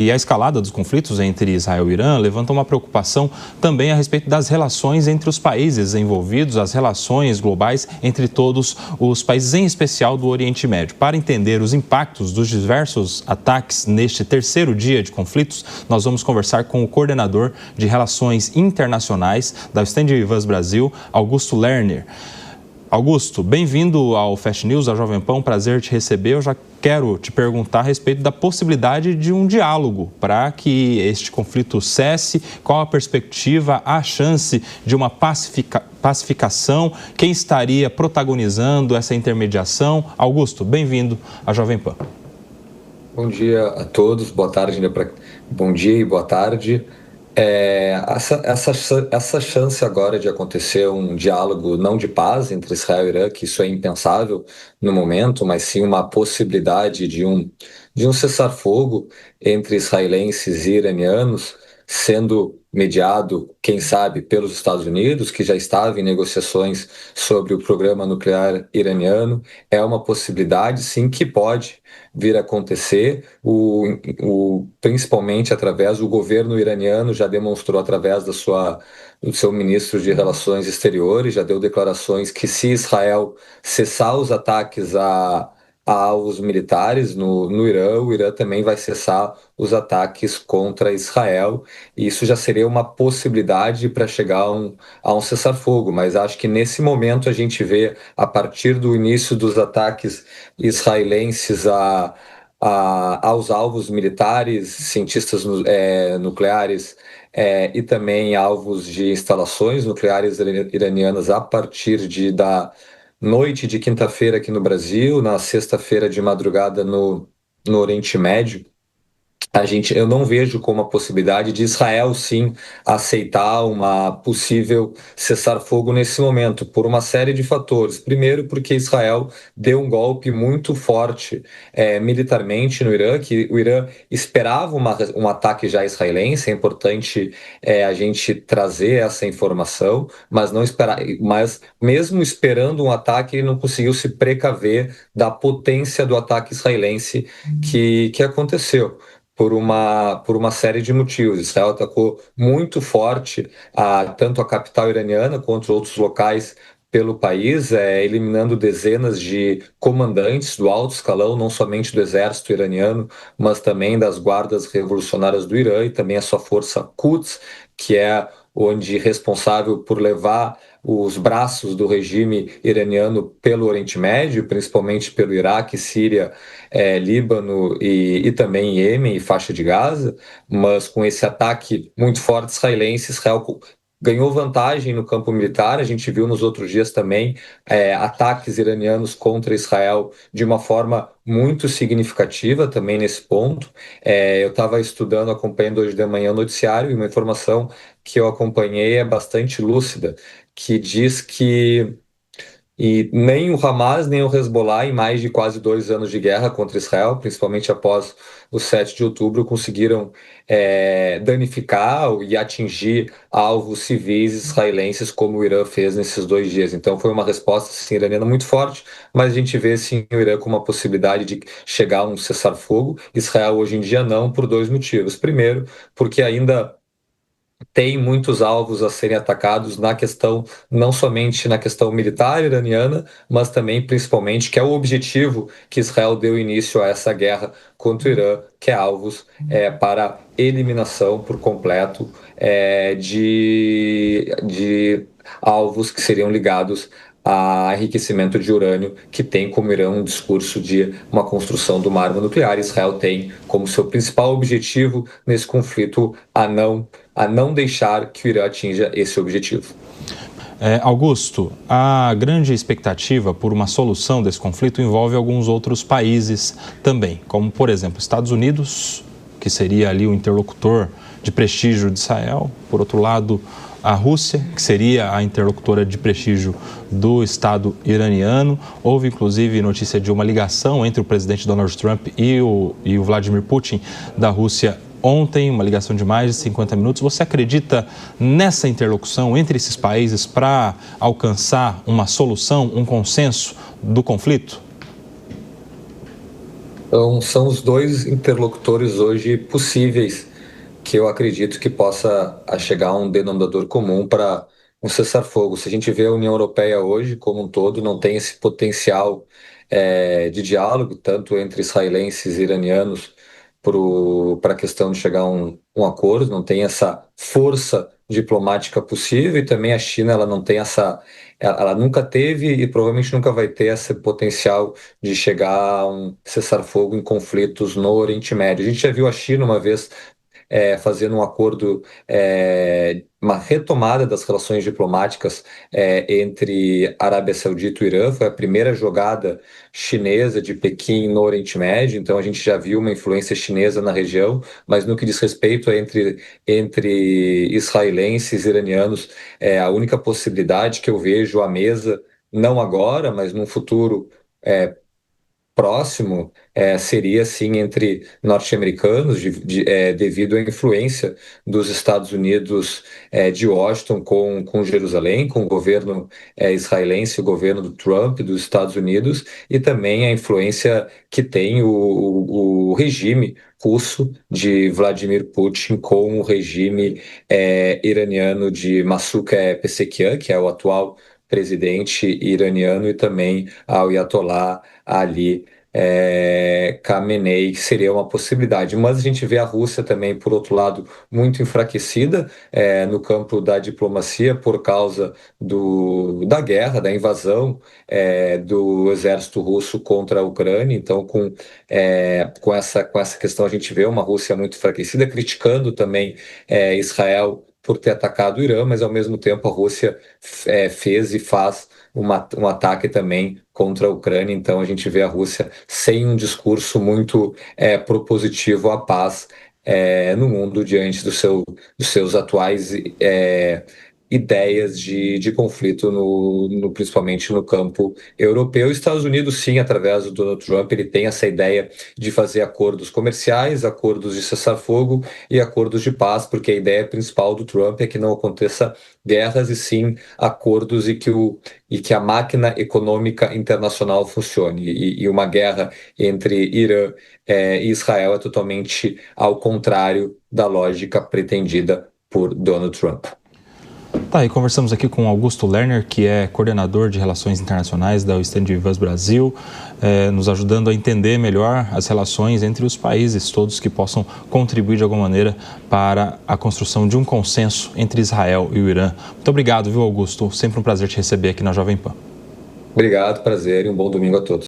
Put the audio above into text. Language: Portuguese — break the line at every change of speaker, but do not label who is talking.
E a escalada dos conflitos entre Israel e Irã levanta uma preocupação também a respeito das relações entre os países envolvidos, as relações globais entre todos os países, em especial do Oriente Médio. Para entender os impactos dos diversos ataques neste terceiro dia de conflitos, nós vamos conversar com o coordenador de Relações Internacionais da Stand With Us Brasil, Augusto Lerner. Augusto, bem-vindo ao Fast News, à Jovem Pan, prazer te receber. Eu já quero te perguntar a respeito da possibilidade de um diálogo para que este conflito cesse. Qual a perspectiva, a chance de uma pacificação? Quem estaria protagonizando essa intermediação? Augusto, bem-vindo à Jovem Pan.
Bom dia a todos, boa tarde, bom dia e boa tarde. Essa chance agora de acontecer um diálogo não de paz entre Israel e Irã, que isso é impensável no momento, mas sim uma possibilidade de um cessar-fogo entre israelenses e iranianos, sendo mediado, quem sabe, pelos Estados Unidos, que já estava em negociações sobre o programa nuclear iraniano, é uma possibilidade, sim, que pode vir a acontecer, principalmente através do governo iraniano, já demonstrou através do seu ministro de Relações Exteriores, já deu declarações que se Israel cessar os ataques a alvos militares no Irã, o Irã também vai cessar os ataques contra Israel, e isso já seria uma possibilidade para chegar a um cessar-fogo, mas acho que nesse momento a gente vê, a partir do início dos ataques israelenses aos alvos militares, cientistas nucleares, e também alvos de instalações nucleares iranianas a partir da noite de quinta-feira aqui no Brasil, na sexta-feira de madrugada no Oriente Médio. Eu não vejo como a possibilidade de Israel, sim, aceitar uma possível cessar-fogo nesse momento, por uma série de fatores. Primeiro, porque Israel deu um golpe muito forte militarmente no Irã, que o Irã esperava um ataque já israelense. É importante a gente trazer essa informação, mas não esperar. Mas mesmo esperando um ataque, ele não conseguiu se precaver da potência do ataque israelense que aconteceu. Por uma série de motivos. Israel atacou muito forte tanto a capital iraniana quanto outros locais pelo país, eliminando dezenas de comandantes do alto escalão, não somente do exército iraniano, mas também das guardas revolucionárias do Irã e também a sua força Quds, que é responsável por levar os braços do regime iraniano pelo Oriente Médio, principalmente pelo Iraque, Síria, Líbano e também Iêmen e faixa de Gaza, mas com esse ataque muito forte israelense, Israel ganhou vantagem no campo militar. A gente viu nos outros dias também ataques iranianos contra Israel de uma forma muito significativa também nesse ponto. Eu estava acompanhando hoje de manhã o noticiário, e uma informação que eu acompanhei é bastante lúcida, que diz que nem o Hamas nem o Hezbollah, em mais de quase 2 anos de guerra contra Israel, principalmente após o 7 de outubro, conseguiram danificar e atingir alvos civis israelenses como o Irã fez nesses 2 dias. Então foi uma resposta sim, iraniana muito forte, mas a gente vê sim o Irã com uma possibilidade de chegar a um cessar-fogo. Israel hoje em dia não, por 2 motivos. Primeiro, porque ainda tem muitos alvos a serem atacados não somente na questão militar iraniana, mas também, principalmente, que é o objetivo que Israel deu início a essa guerra contra o Irã, que é alvos para eliminação por completo de alvos que seriam ligados a enriquecimento de urânio, que tem como Irã um discurso de uma construção de uma arma nuclear. Israel tem como seu principal objetivo nesse conflito a não deixar que o Irã atinja esse objetivo.
Augusto, a grande expectativa por uma solução desse conflito envolve alguns outros países também, como, por exemplo, Estados Unidos, que seria ali o interlocutor de prestígio de Israel, por outro lado, a Rússia, que seria a interlocutora de prestígio do Estado iraniano. Houve, inclusive, notícia de uma ligação entre o presidente Donald Trump e o Vladimir Putin da Rússia ontem, uma ligação de mais de 50 minutos. Você acredita nessa interlocução entre esses países para alcançar uma solução, um consenso do conflito?
Então, são os dois interlocutores hoje possíveis que eu acredito que possa chegar a um denominador comum para um cessar-fogo. Se a gente vê a União Europeia hoje como um todo, não tem esse potencial de diálogo, tanto entre israelenses e iranianos, para a questão de chegar a um acordo, não tem essa força diplomática possível, e também a China ela não tem ela nunca teve e provavelmente nunca vai ter esse potencial de chegar a um cessar-fogo em conflitos no Oriente Médio. A gente já viu a China uma vez fazendo um acordo, uma retomada das relações diplomáticas entre Arábia Saudita e Irã. Foi a primeira jogada chinesa de Pequim no Oriente Médio, então a gente já viu uma influência chinesa na região, mas no que diz respeito entre israelenses e iranianos, a única possibilidade que eu vejo à mesa, não agora, mas num futuro próximo, seria sim entre norte-americanos, devido à influência dos Estados Unidos, de Washington com Jerusalém, com o governo israelense, o governo do Trump dos Estados Unidos, e também a influência que tem o regime russo de Vladimir Putin com o regime iraniano de Massoud Pezeshkian, que é o atual presidente iraniano, e também ao Ayatollah Ali Khamenei, que seria uma possibilidade. Mas a gente vê a Rússia também, por outro lado, muito enfraquecida no campo da diplomacia por causa da guerra, da invasão do exército russo contra a Ucrânia. Então, com essa questão, a gente vê uma Rússia muito enfraquecida, criticando também Israel por ter atacado o Irã, mas ao mesmo tempo a Rússia fez e faz um ataque também contra a Ucrânia. Então a gente vê a Rússia sem um discurso muito propositivo à paz no mundo diante dos seus atuais ideias de conflito, principalmente no campo europeu. Os Estados Unidos, sim, através do Donald Trump, ele tem essa ideia de fazer acordos comerciais, acordos de cessar-fogo e acordos de paz, porque a ideia principal do Trump é que não aconteça guerras, e sim acordos, e que a máquina econômica internacional funcione. E uma guerra entre Irã e Israel é totalmente ao contrário da lógica pretendida por Donald Trump.
Tá, e conversamos aqui com Augusto Lerner, que é coordenador de Relações Internacionais da Stand With Us Brasil, nos ajudando a entender melhor as relações entre os países todos que possam contribuir de alguma maneira para a construção de um consenso entre Israel e o Irã. Muito obrigado, viu, Augusto? Sempre um prazer te receber aqui na Jovem Pan.
Obrigado, prazer e um bom domingo a todos.